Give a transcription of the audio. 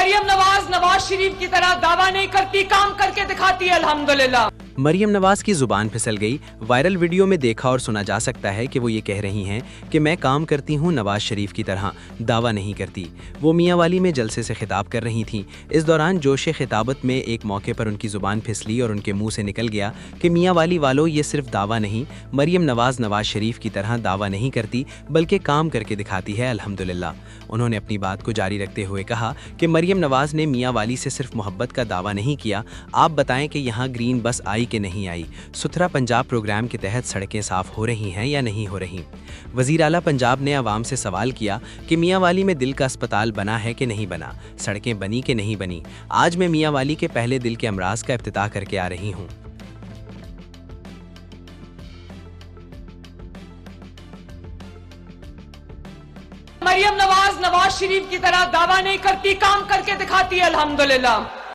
मरियम नवाज नवाज शरीफ की तरह दावा नहीं करती, काम करके दिखाती है अल्हम्दुलिल्लाह। मरियम नवाज की जुबान फिसल गई। वायरल वीडियो में देखा और सुना जा सकता है कि वो ये कह रही हैं कि मैं काम करती हूँ नवाज शरीफ की तरह, दावा नहीं करती। वो मियांवाली में जलसे से खिताब कर रही थीं। इस दौरान जोशे खिताबत में एक मौके पर उनकी जुबान फिसली और उनके मुंह से निकल गया कि मियांवाली वालों, ये सिर्फ दावा नहीं, मरियम नवाज नवाज शरीफ की तरह दावा नहीं करती बल्कि काम करके दिखाती है अल्हम्दुलिल्लाह। उन्होंने अपनी बात को जारी रखते हुए कहा कि मरियम नवाज ने मियांवाली से सिर्फ मोहब्बत का दावा नहीं किया। आप बताएं कि यहाँ ग्रीन बस आई कि नहीं आई? सुथरा पंजाब प्रोग्राम के तहत सड़कें साफ हो रही हैं या नहीं हो रही? वजीर आला पंजाब ने आवाम से सवाल किया कि मियांवाली में दिल का अस्पताल बना है कि नहीं बना, सड़कें बनी कि नहीं बनी। आज मैं मियांवाली के पहले दिल के अमराज का इफ्तिताह करके आ रही हूँ। मरियम नवाज नवाज शरीफ की तरह दावा नहीं करती, काम करके दिखाती है अल्हम्दुलिल्लाह।